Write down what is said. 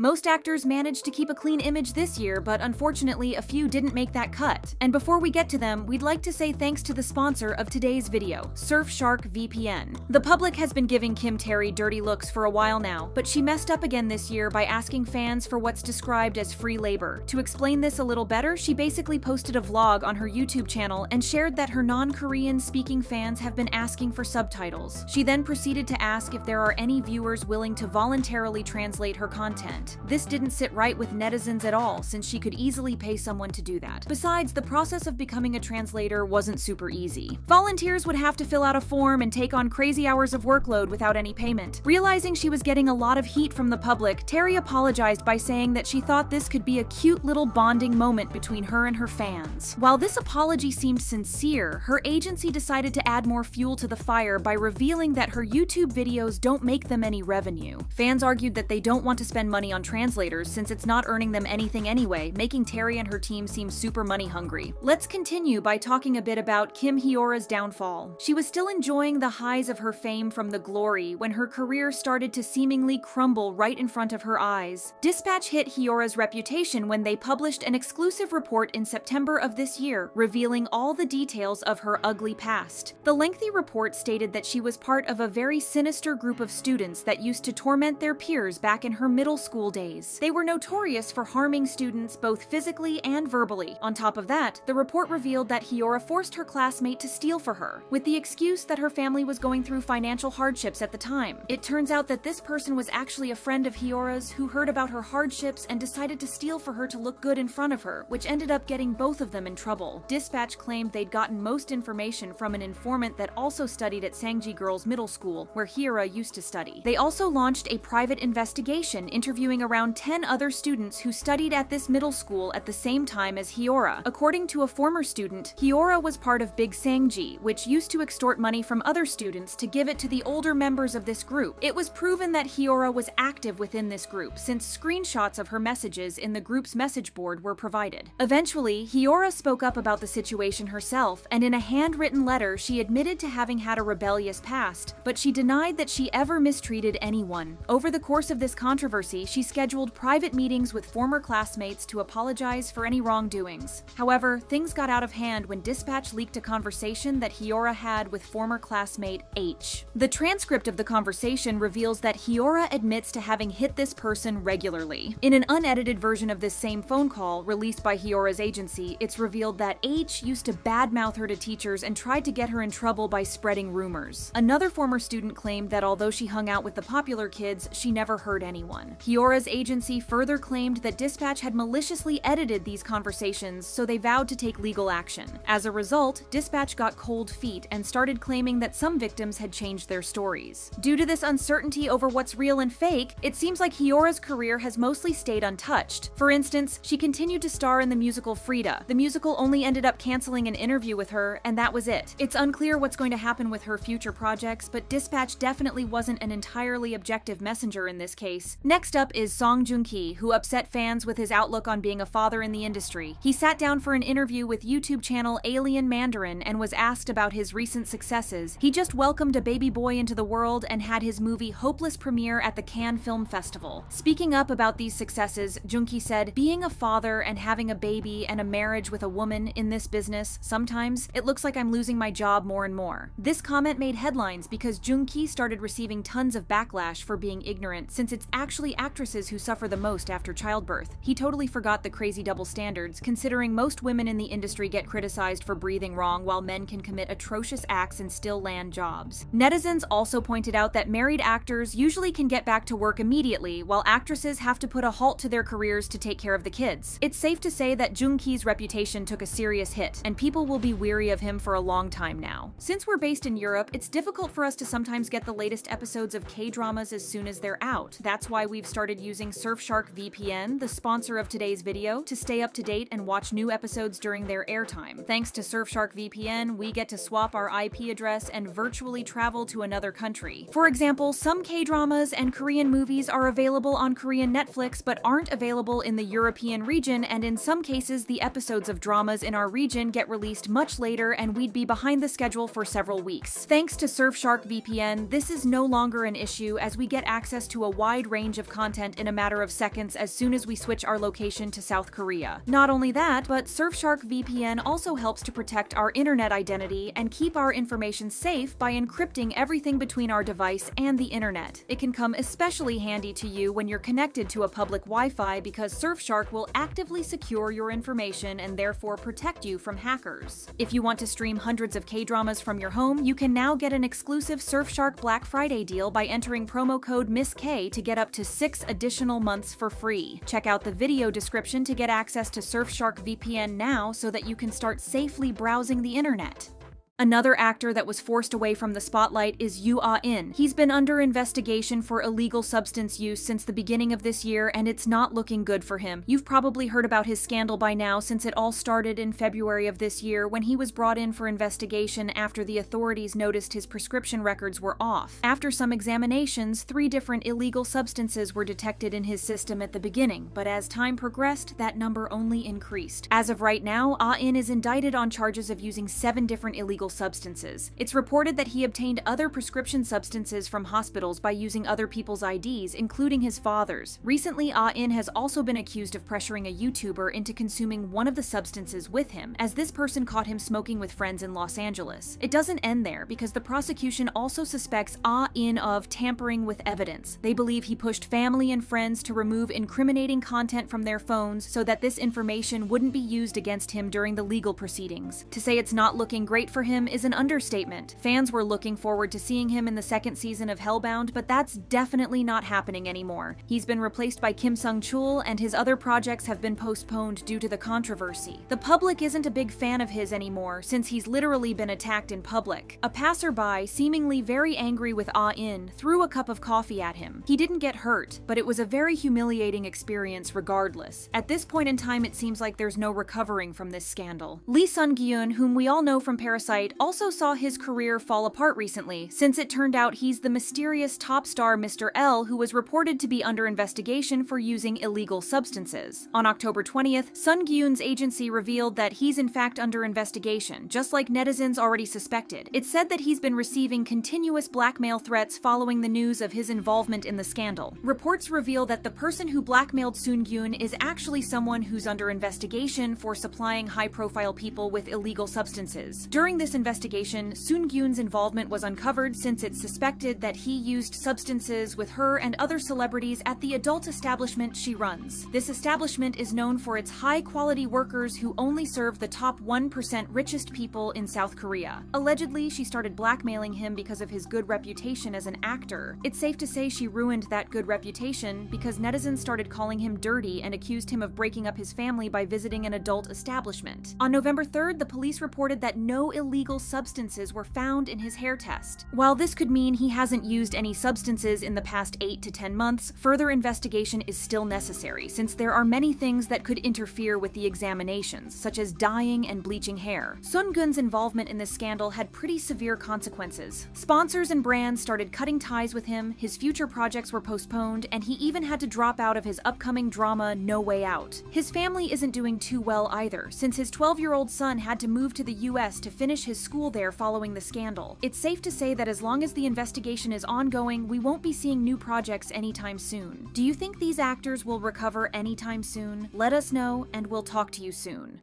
Most actors managed to keep a clean image this year, but unfortunately a few didn't make that cut. And before we get to them, we'd like to say thanks to the sponsor of today's video, Surfshark VPN. The public has been giving Kim Terry dirty looks for a while now, but she messed up again this year by asking fans for what's described as free labor. To explain this a little better, she basically posted a vlog on her YouTube channel and shared that her non-Korean speaking fans have been asking for subtitles. She then proceeded to ask if there are any viewers willing to voluntarily translate her content. This didn't sit right with netizens at all, since she could easily pay someone to do that. Besides, the process of becoming a translator wasn't super easy. Volunteers would have to fill out a form and take on crazy hours of workload without any payment. Realizing she was getting a lot of heat from the public, Terry apologized by saying that she thought this could be a cute little bonding moment between her and her fans. While this apology seemed sincere, her agency decided to add more fuel to the fire by revealing that her YouTube videos don't make them any revenue. Fans argued that they don't want to spend money on translators since it's not earning them anything anyway, making Terry and her team seem super money hungry. Let's continue by talking a bit about Kim Hieora's downfall. She was still enjoying the highs of her fame from the glory when her career started to seemingly crumble right in front of her eyes. Dispatch hit Hieora's reputation when they published an exclusive report in September of this year, revealing all the details of her ugly past. The lengthy report stated that she was part of a very sinister group of students that used to torment their peers back in her middle school days. They were notorious for harming students both physically and verbally. On top of that, the report revealed that Hieora forced her classmate to steal for her, with the excuse that her family was going through financial hardships at the time. It turns out that this person was actually a friend of Hieora's who heard about her hardships and decided to steal for her to look good in front of her, which ended up getting both of them in trouble. Dispatch claimed they'd gotten most information from an informant that also studied at Sangji Girls Middle School, where Hieora used to study. They also launched a private investigation interviewing around 10 other students who studied at this middle school at the same time as Hieora. According to a former student, Hieora was part of Big Sangji, which used to extort money from other students to give it to the older members of this group. It was proven that Hieora was active within this group, since screenshots of her messages in the group's message board were provided. Eventually, Hieora spoke up about the situation herself, and in a handwritten letter, she admitted to having had a rebellious past, but she denied that she ever mistreated anyone. Over the course of this controversy, she scheduled private meetings with former classmates to apologize for any wrongdoings. However, things got out of hand when Dispatch leaked a conversation that Hieora had with former classmate H. The transcript of the conversation reveals that Hieora admits to having hit this person regularly. In an unedited version of this same phone call, released by Hieora's agency, it's revealed that H used to badmouth her to teachers and tried to get her in trouble by spreading rumors. Another former student claimed that although she hung out with the popular kids, she never hurt anyone. Hieora's agency further claimed that Dispatch had maliciously edited these conversations, so they vowed to take legal action. As a result, Dispatch got cold feet and started claiming that some victims had changed their stories. Due to this uncertainty over what's real and fake, it seems like Hieora's career has mostly stayed untouched. For instance, she continued to star in the musical Frida. The musical only ended up canceling an interview with her, and that was it. It's unclear what's going to happen with her future projects, but Dispatch definitely wasn't an entirely objective messenger in this case. Next up is Song Gyun, who upset fans with his outlook on being a father in the industry. He sat down for an interview with YouTube channel Alien Mandarin and was asked about his recent successes. He just welcomed a baby boy into the world and had his movie Hopeless premiere at the Cannes Film Festival. Speaking up about these successes, Junki said, "Being a father and having a baby and a marriage with a woman in this business, sometimes it looks like I'm losing my job more and more." This comment made headlines because Junki started receiving tons of backlash for being ignorant, since it's actually actresses who suffer the most after childbirth. He totally forgot the crazy double standards, considering most women in the industry get criticized for breathing wrong while men can commit atrocious acts and still land jobs. Netizens also pointed out that married actors usually can get back to work immediately, while actresses have to put a halt to their careers to take care of the kids. It's safe to say that Junki's reputation took a serious hit, and people will be weary of him for a long time now. Since we're based in Europe, it's difficult for us to sometimes get the latest episodes of K-dramas as soon as they're out. That's why we've started using Surfshark VPN, the sponsor of today's video, to stay up to date and watch new episodes during their airtime. Thanks to Surfshark VPN, we get to swap our IP address and virtually travel to another country. For example, some K-dramas and Korean movies are available on Korean Netflix but aren't available in the European region, and in some cases the episodes of dramas in our region get released much later and we'd be behind the schedule for several weeks. Thanks to Surfshark VPN, this is no longer an issue as we get access to a wide range of content internet in a matter of seconds as soon as we switch our location to South Korea. Not only that, but Surfshark VPN also helps to protect our internet identity and keep our information safe by encrypting everything between our device and the internet. It can come especially handy to you when you're connected to a public Wi-Fi because Surfshark will actively secure your information and therefore protect you from hackers. If you want to stream hundreds of K-dramas from your home, you can now get an exclusive Surfshark Black Friday deal by entering promo code MISS-K to get up to 6 additional months for free. Check out the video description to get access to Surfshark VPN now so that you can start safely browsing the internet. Another actor that was forced away from the spotlight is Yoo Ah In. He's been under investigation for illegal substance use since the beginning of this year, and it's not looking good for him. You've probably heard about his scandal by now, since it all started in February of this year when he was brought in for investigation after the authorities noticed his prescription records were off. After some examinations, 3 different illegal substances were detected in his system at the beginning, but as time progressed, that number only increased. As of right now, Ah In is indicted on charges of using 7 different illegal substances. It's reported that he obtained other prescription substances from hospitals by using other people's IDs, including his father's. Recently, Ah In has also been accused of pressuring a YouTuber into consuming one of the substances with him, as this person caught him smoking with friends in Los Angeles. It doesn't end there, because the prosecution also suspects Ah In of tampering with evidence. They believe he pushed family and friends to remove incriminating content from their phones so that this information wouldn't be used against him during the legal proceedings. To say it's not looking great for him is an understatement. Fans were looking forward to seeing him in the 2nd season of Hellbound, but that's definitely not happening anymore. He's been replaced by Kim Sung-chul, and his other projects have been postponed due to the controversy. The public isn't a big fan of his anymore, since he's literally been attacked in public. A passerby, seemingly very angry with Ah In, threw a cup of coffee at him. He didn't get hurt, but it was a very humiliating experience regardless. At this point in time, it seems like there's no recovering from this scandal. Sun Gyun, whom we all know from Parasite, also saw his career fall apart recently, since it turned out he's the mysterious top star Mr. L who was reported to be under investigation for using illegal substances. On October 20th, Sun Gyun's agency revealed that he's in fact under investigation, just like netizens already suspected. It said that he's been receiving continuous blackmail threats following the news of his involvement in the scandal. Reports reveal that the person who blackmailed Sun Gyun is actually someone who's under investigation for supplying high-profile people with illegal substances. During this investigation, Sun Gyun's involvement was uncovered since it's suspected that he used substances with her and other celebrities at the adult establishment she runs. This establishment is known for its high-quality workers who only serve the top 1% richest people in South Korea. Allegedly, she started blackmailing him because of his good reputation as an actor. It's safe to say she ruined that good reputation because netizens started calling him dirty and accused him of breaking up his family by visiting an adult establishment. On November 3rd, the police reported that no illegal substances were found in his hair test. While this could mean he hasn't used any substances in the past 8 to 10 months, further investigation is still necessary since there are many things that could interfere with the examinations, such as dyeing and bleaching hair. Sun Gyun's involvement in this scandal had pretty severe consequences. Sponsors and brands started cutting ties with him, his future projects were postponed, and he even had to drop out of his upcoming drama No Way Out. His family isn't doing too well either, since his 12-year-old son had to move to the US to finish his school there following the scandal. It's safe to say that as long as the investigation is ongoing, we won't be seeing new projects anytime soon. Do you think these actors will recover anytime soon? Let us know, and we'll talk to you soon.